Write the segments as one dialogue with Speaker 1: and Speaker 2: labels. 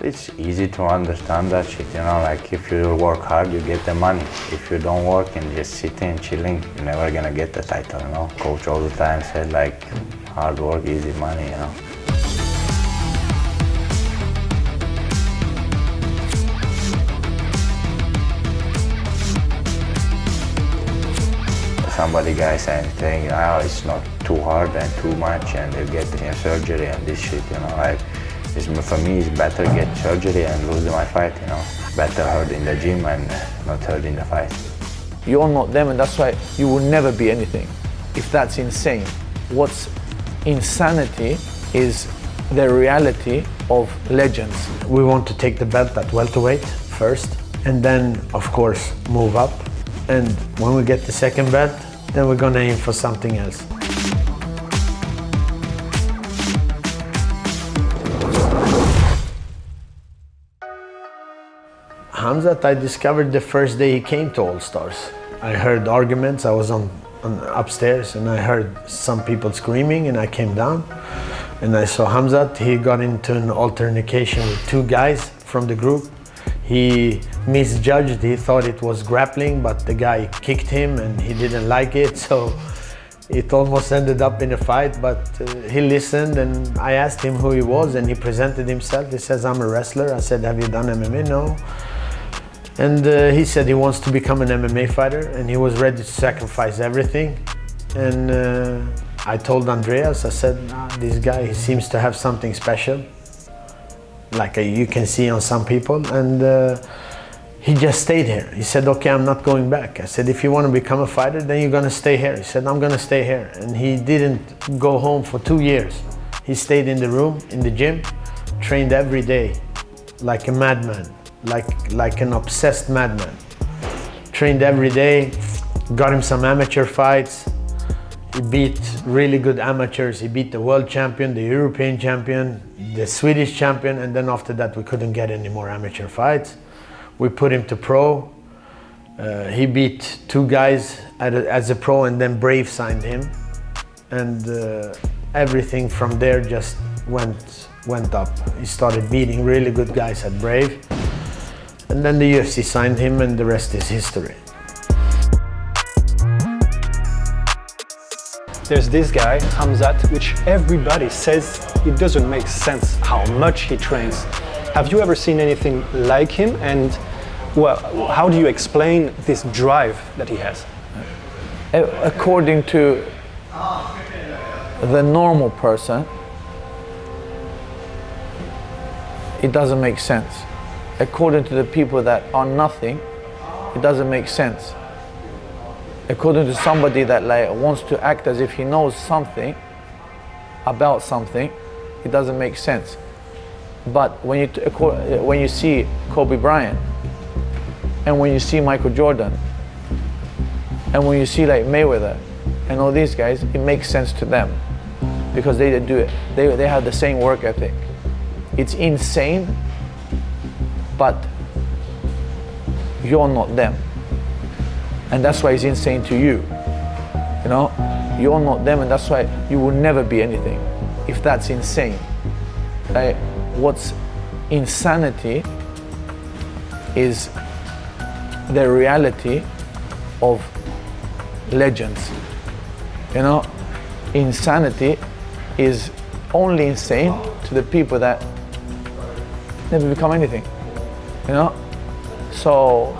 Speaker 1: it's easy to understand that shit, you know, like if you work hard, you get the money. If you don't work and just sitting, chilling, you're never gonna get the title, you know. Coach all the time said like, hard work, easy money, you know. Somebody guys saying, oh, it's not too hard and too much and you get surgery and this shit, you know, like, for me it's better get surgery and lose my fight, you know. Better hurt in the gym and not hurt in the fight.
Speaker 2: You're not them, and that's why you will never be anything, if that's insane. What's insanity is the reality of legends.
Speaker 3: We want to take the belt at welterweight first, and then, of course, move up. And when we get the second belt, then we're gonna aim for something else. Khamzat, I discovered the first day he came to All Stars. I heard arguments. I was on upstairs and I heard some people screaming, and I came down and I saw Khamzat. He got into an altercation with two guys from the group. He misjudged. He thought it was grappling, but the guy kicked him and he didn't like it, so it almost ended up in a fight. But he listened, and I asked him who he was, and he presented himself. He says, I'm a wrestler. I said, have you done MMA? No. And he said he wants to become an MMA fighter, and he was ready to sacrifice everything. And I told Andreas, I said, this guy, he seems to have something special, like you can see on some people. And he just stayed here. He said, okay, I'm not going back. I said, if you want to become a fighter, then you're gonna stay here. He said, I'm gonna stay here. And he didn't go home for 2 years. He stayed in the room, in the gym, trained every day, like a madman, like an obsessed madman. Trained every day, got him some amateur fights. He beat really good amateurs. He beat the world champion, the European champion, the Swedish champion, and then after that we couldn't get any more amateur fights. We put him to pro. He beat two guys as a pro, and then Brave signed him. And everything from there just went up. He started beating really good guys at Brave. And then the UFC signed him, and the rest is history.
Speaker 4: There's this guy, Khamzat, which everybody says it doesn't make sense how much he trains. Have you ever seen anything like him? And well, how do you explain this drive that he has?
Speaker 2: According to the normal person, it doesn't make sense. According to the people that are nothing, it doesn't make sense. According to somebody that like wants to act as if he knows something about something, it doesn't make sense. But when you see Kobe Bryant, and when you see Michael Jordan, and when you see like Mayweather and all these guys, it makes sense to them because they do it. They have the same work ethic. It's insane, but you're not them. And that's why it's insane to you. You know, you're not them, and that's why you will never be anything, if that's insane. What's insanity is the reality of legends. You know, insanity is only insane to the people that never become anything. You know, so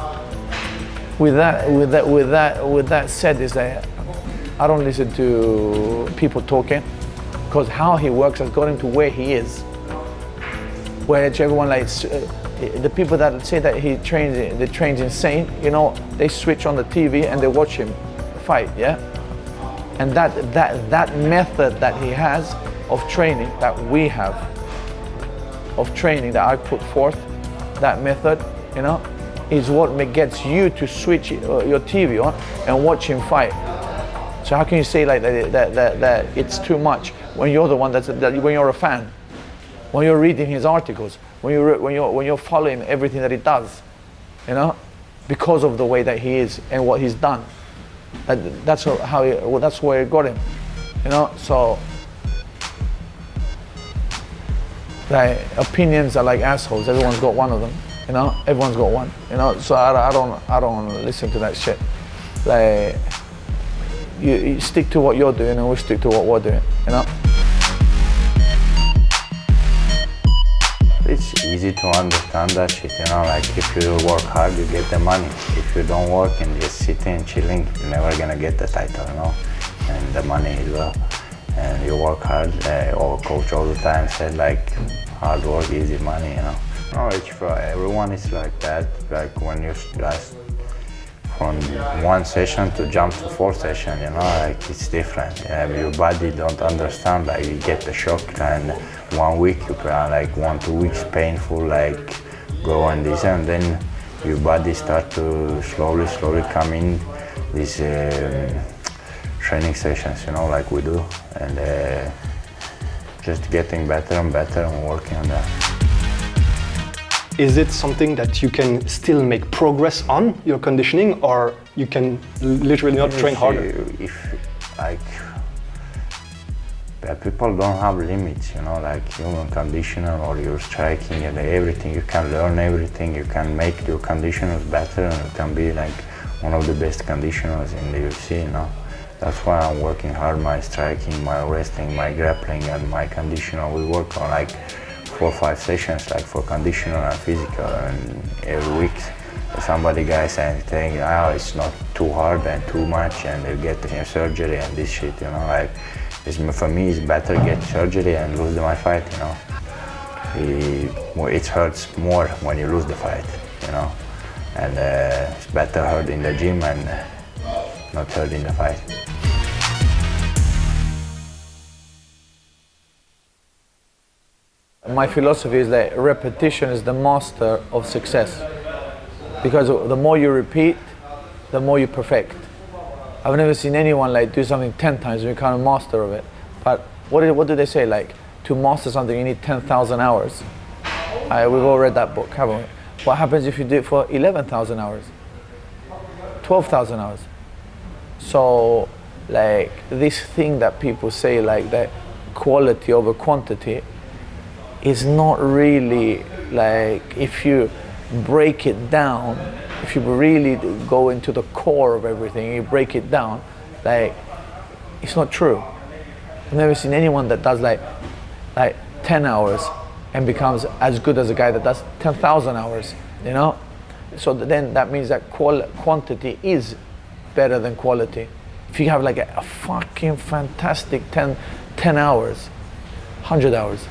Speaker 2: with that said, is that I don't listen to people talking, because how he works has got him to where he is. Where everyone like the people that say that he trains insane, you know, they switch on the TV and they watch him fight, yeah. And that method that he has of training, that we have of training that I put forth, that method, you know, is what gets you to switch your TV on and watch him fight. So how can you say like that it's too much when you're the one when you're a fan, when you're reading his articles, when you're following everything that he does, you know, because of the way that he is and what he's done. That's where it got him, you know. So Like opinions are like assholes. Everyone's got one of them, you know. Everyone's got one, you know. So I don't listen to that shit. Like you stick to what you're doing, and we stick to what we're doing, you know.
Speaker 1: It's easy to understand that shit, you know, like if you work hard, you get the money. If you don't work and just sitting and chilling, you're never gonna get the title, you know, and the money as well. And you work hard, our coach all the time said like, hard work, easy money, you know. No, it's for everyone is like that, like when you just from one session to jump to 4 session, you know, like it's different. Your body don't understand, like you get the shock and 1 week you can like 1-2 weeks painful, like go on this, and then your body start to slowly come in these training sessions, you know, like we do, and just getting better and better and working on that.
Speaker 4: Is it something that you can still make progress on your conditioning, or you can literally not train harder?
Speaker 1: If like people don't have limits, you know, like human conditioner or your striking and everything, you can learn everything, you can make your conditioners better, and you can be like one of the best conditioners in the UFC, you know. That's why I'm working hard, my striking, my wrestling, my grappling, and my conditioner. We work on like 4 or 5 sessions, like for conditioner and physical, and every week somebody guys saying, oh, it's not too hard and too much, and you get surgery and this shit, you know, like for me it's better get surgery and lose my fight, you know. It hurts more when you lose the fight, you know, and it's better hurt in the gym and not hurt in the fight.
Speaker 2: My philosophy is that repetition is the master of success, because the more you repeat, the more you perfect. I've never seen anyone like do something 10 times and become a master of it. But what do they say? Like to master something, you need 10,000 hours. We've all read that book, haven't we? What happens if you do it for 11,000 hours, 12,000 hours? So, like this thing that people say, like that quality over quantity, is not really like, if you break it down, if you really go into the core of everything, you break it down, like it's not true. I've never seen anyone that does like 10 hours and becomes as good as a guy that does 10,000 hours, you know? So then that means that quantity is better than quality. If you have like a fucking fantastic 10 hours, 100 hours,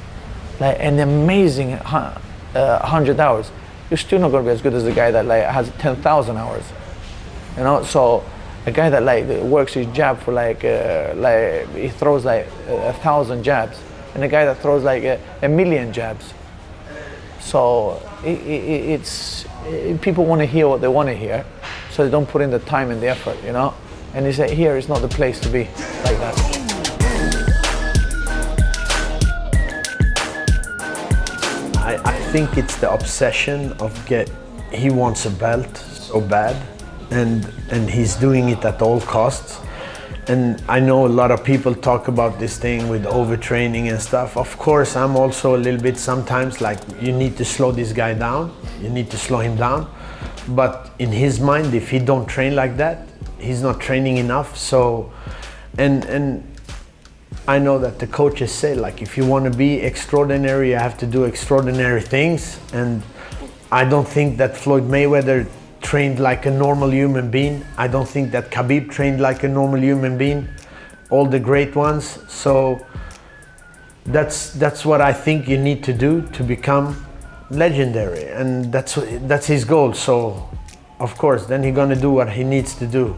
Speaker 2: like an amazing 100 hours, you're still not going to be as good as the guy that like has 10,000 hours, you know. So a guy that like works his jab for like he throws like 1,000 jabs, and a guy that throws like a million jabs. So it's people want to hear what they want to hear, so they don't put in the time and the effort, you know. And they say here is not the place to be like that.
Speaker 3: I think it's the obsession of he wants a belt so bad, and he's doing it at all costs. And I know a lot of people talk about this thing with overtraining and stuff. Of course, I'm also a little bit sometimes like, you need to slow this guy down, you need to slow him down. But in his mind, if he don't train like that, he's not training enough. So, and I know that the coaches say, like, if you want to be extraordinary, you have to do extraordinary things. And I don't think that Floyd Mayweather trained like a normal human being. I don't think that Khabib trained like a normal human being, all the great ones. So that's what I think you need to do to become legendary. And that's his goal. So of course, then he's gonna do what he needs to do.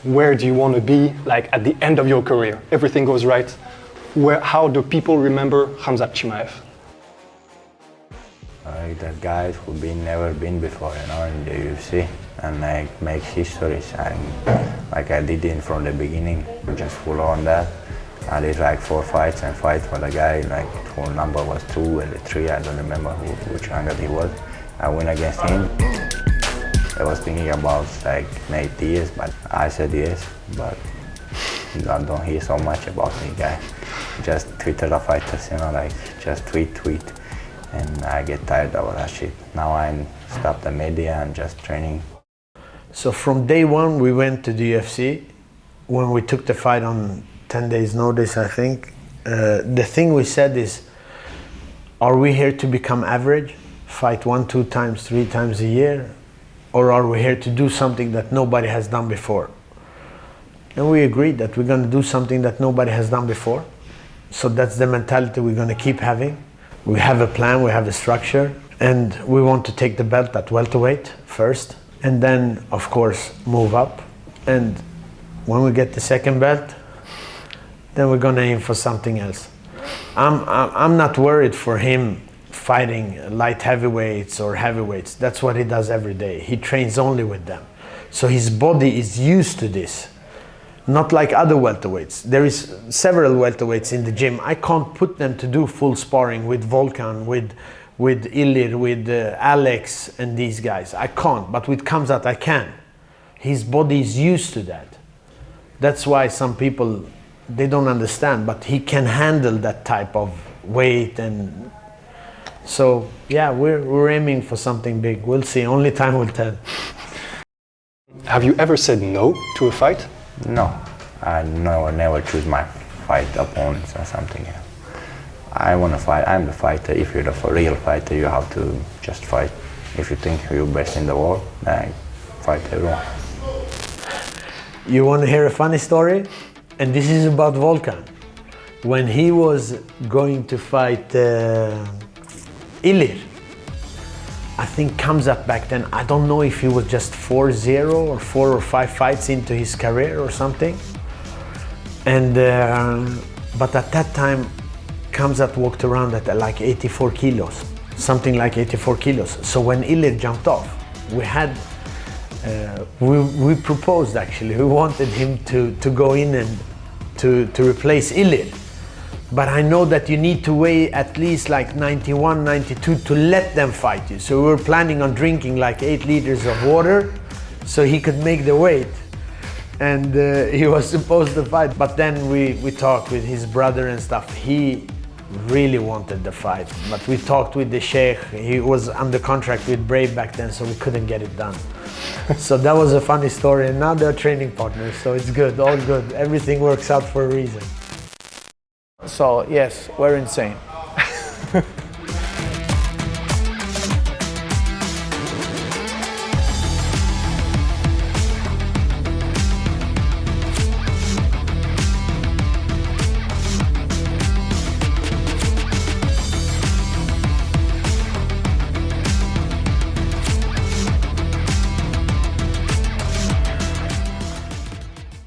Speaker 4: Where do you want to be, like at the end of your career? Everything goes right. How do people remember Khamzat Chimaev?
Speaker 1: Like that guy who never been before, you know, in the UFC, and like make histories, and like I did it from the beginning, just full on that. I did like 4 fights and fight for the guy, like full number was 2 and 3, I don't remember which angle he was. I win against him. I was thinking about like Nate Diaz, but I said yes, but don't hear so much about me, guy. Just Twitter the fighters, like just tweet, and I get tired of that shit. Now I stop the media and just training.
Speaker 3: So from day one, we went to the UFC. When we took the fight on 10 days notice, I think, the thing we said is, are we here to become average, fight 1, 2 times, 3 times a year, or are we here to do something that nobody has done before? And we agreed that we're going to do something that nobody has done before. So that's the mentality we're going to keep having. We have a plan, we have a structure, and we want to take the belt at welterweight first, and then, of course, move up. And when we get the second belt, then we're going to aim for something else. I'm not worried for him fighting light heavyweights or heavyweights. That's what he does every day. He trains only with them. So his body is used to this. Not like other welterweights. There is several welterweights in the gym. I can't put them to do full sparring with Volkan, with Ilir, with Alex and these guys. I can't, but with Khamzat I can. His body is used to that. That's why some people, they don't understand, but he can handle that type of weight. And so, yeah, we're aiming for something big. We'll see, only time will tell.
Speaker 4: Have you ever said no to a fight?
Speaker 1: No, I never choose my fight opponents or something. I want to fight. I'm the fighter. If you're the real fighter, you have to just fight. If you think you're best in the world, then fight everyone.
Speaker 3: You want to hear a funny story? And this is about Volkan. When he was going to fight Ilir, I think Khamzat back then, I don't know if he was just 4-0 or 4 or 5 fights into his career or something. And but at that time, Khamzat walked around at like 84 kilos, something like 84 kilos. So when Ilir jumped off, we had, we proposed actually, we wanted him to go in and to replace Ilir. But I know that you need to weigh at least like 91, 92 to let them fight you. So we were planning on drinking like 8 liters of water so he could make the weight. And he was supposed to fight. But then we talked with his brother and stuff. He really wanted the fight. But we talked with the Sheikh. He was under contract with Brave back then, so we couldn't get it done. So that was a funny story. And now they're training partners, so it's good, all good. Everything works out for a reason.
Speaker 2: So yes, we're insane.